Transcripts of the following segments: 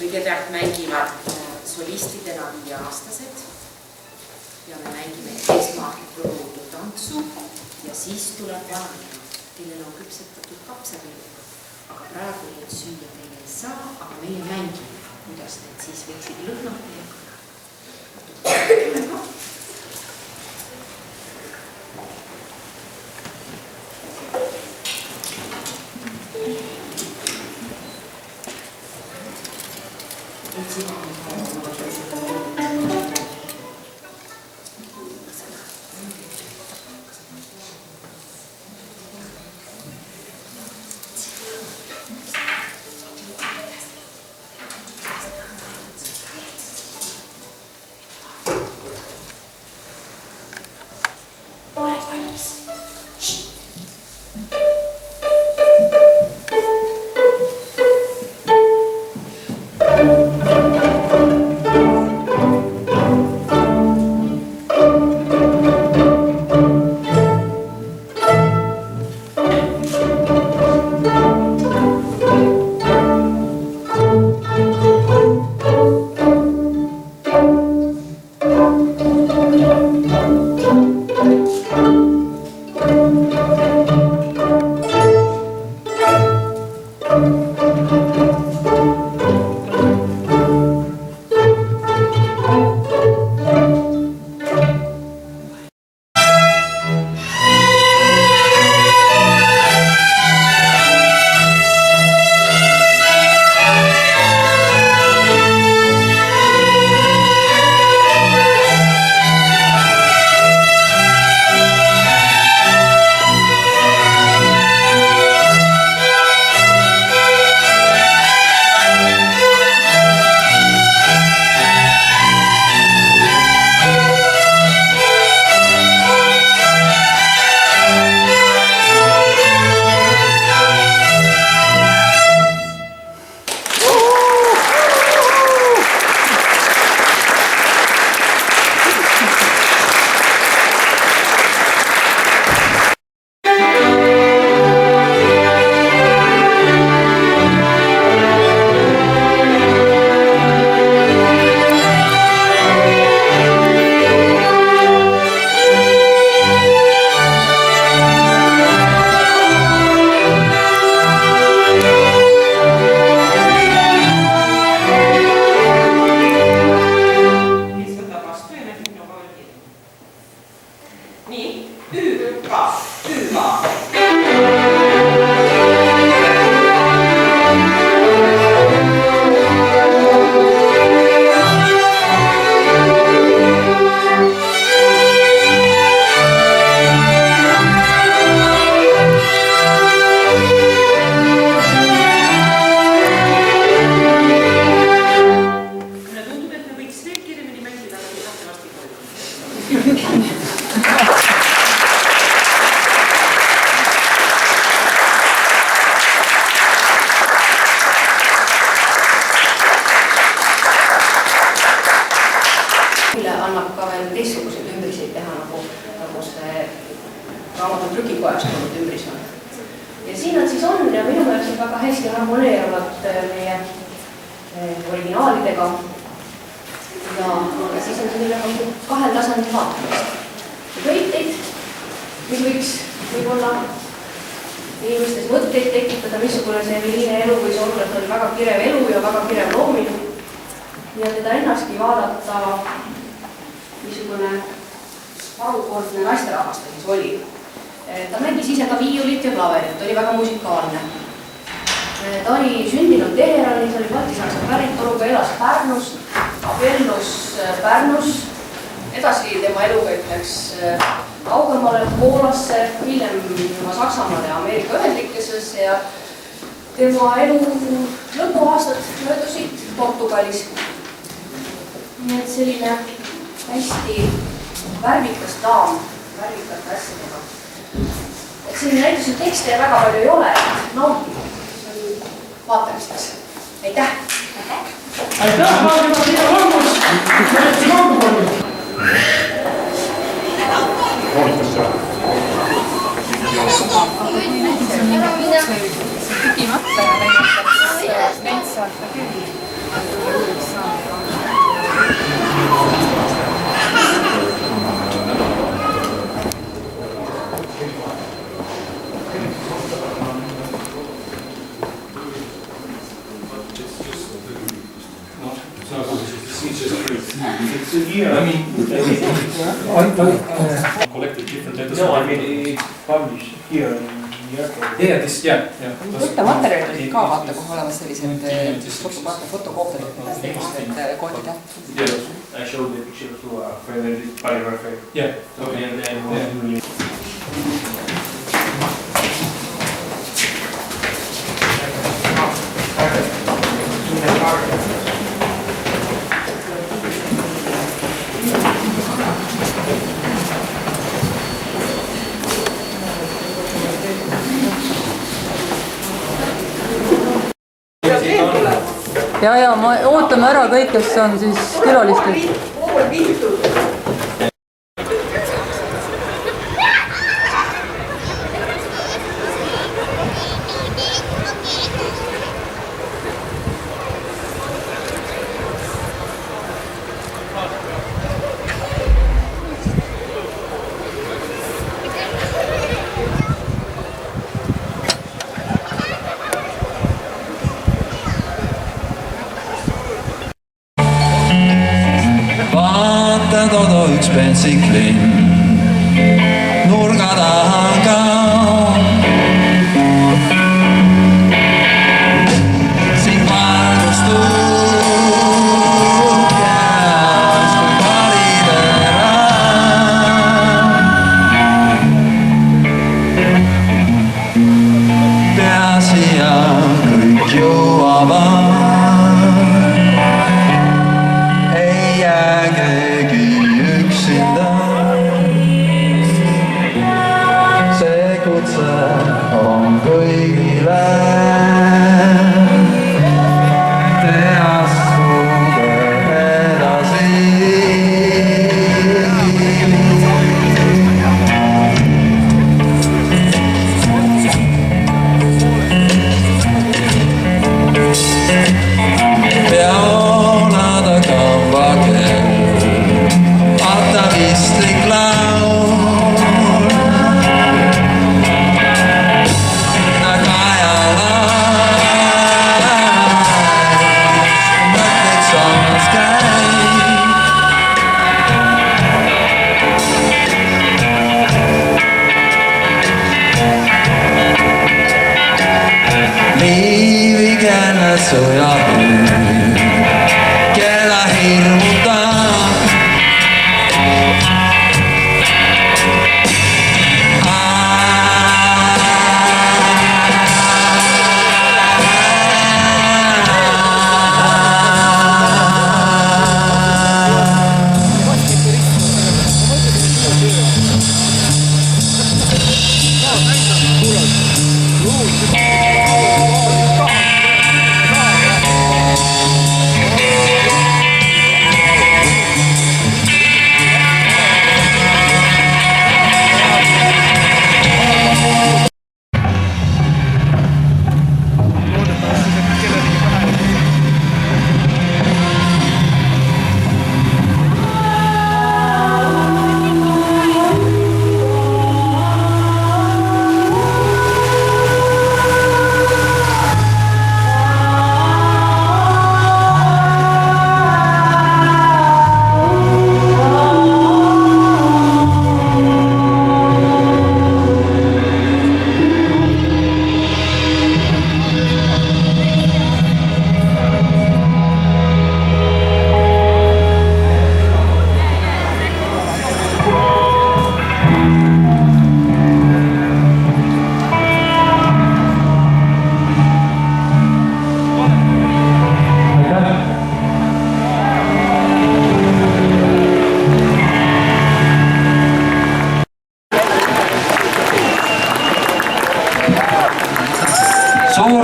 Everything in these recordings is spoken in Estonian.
kõigepealt mängivad solistidena 5-aastased ja me mängime esmalt loodud tantsu ja siis tuleb vanemad, kellel on küpsetatud kapsapidu. Aga praegu neid süüa teile ei saa, aga meie mängime, kuidas need siis võiksid lõhnata ja kõlada. annab ka veel teistsuguseid ümbriseid teha, nagu see raamatu trükikojastunud ümbris on. Ja siin nad siis on ja minu meelest väga hästi harmoneeruvad meie originaalidega. Ja siis on selline nagu kahel tasandil vaatamist. Võiteid, mis võiks võib-olla inimestes mõtteid tekitada, missugune see Eveliine elu võis olla, et oli väga kirev elu ja väga kirev loomine. Ja teda ennastki vaadata niisugune harukordne naisterahvas ta siis oli. Ta mängis ise ka viiulit ja klaverit, oli väga musikaalne. Ta oli sündinud Teheranis, oli baltisaksa päritoluga, elas Pärnus, abiellus Pärnus. Edasi tema eluga läks kaugemale Poolasse, hiljem juba Saksamaale ja Ameerika Ühendriikidesse ja tema elu lõpuaastad möödusid Portugalis. Nii et selline hästi värvikas daam, värvikate asjadega. Et selline näituse tekste väga palju ei ole, naudib. See oli vaatamisteks. Aitäh! Aitäh, Maarima, sina lõmbus! Mõneti lõmbu palju! Hoolitas seal. Tüki matta ja näiteks saata küll. It's just free. It's a year. I mean, Collected different letters. no, I mean it's published here in the archive. Yeah, this, yeah. võttematerjalid olid ka vaata, kuhu olemas sellised fotokoopiad nendest, et koodi täht. Yeah. I showed the picture to a friend and it's by Raphael. Yeah. So Okay. and then Yeah. Ja ma ootame ära kõik, kes on siis külalistid. Vaata Todo üks pentsik linn, nurga taha kaob. Siin valgustus jääs kui palidera. Peasi ja kõik jõuavad. On kõigile teha suude edasi. Peonada kambakel, atavistlik laul. Sõjahüüd, kella hirmutab.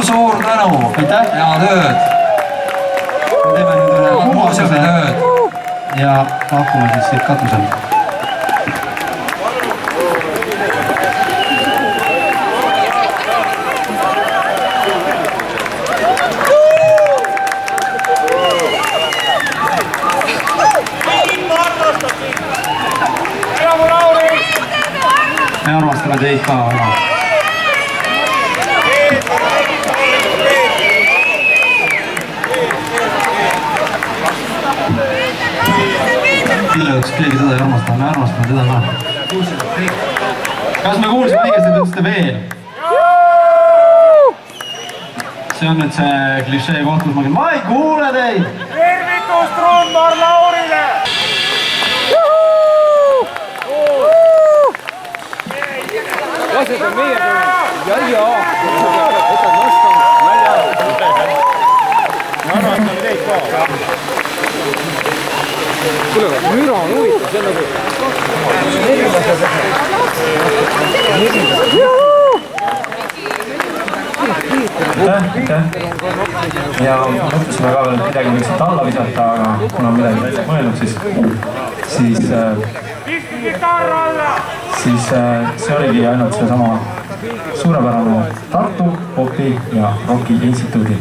Suur tänu, head tööd. Me teeme nüüd ühe muuseumi tööd ja hakkame siis siit katusel. Me armastame teid ka väga. jaoks keegi teda ei armasta, me armastame teda ka. Kas me kuulsime õigesti, et ütlesite veel? See on nüüd see klišee koht, kus ma küll, ma ei kuule teid! Tervitus trummar Laurile! Lased on meie tuli. Jaa. Võtad nõstam välja. Ma arvastan teid ka. Kuule, müra on huvitav, see on nagu... Aitäh! Ja mõtlesime ka veel midagi võiksite alla visata, aga kuna midagi mõelnud, siis see oligi ainult see sama suurepärane Tartu Popi ja Rocki Instituudi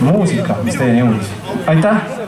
muusika, mis teieni jõudis. Aitäh!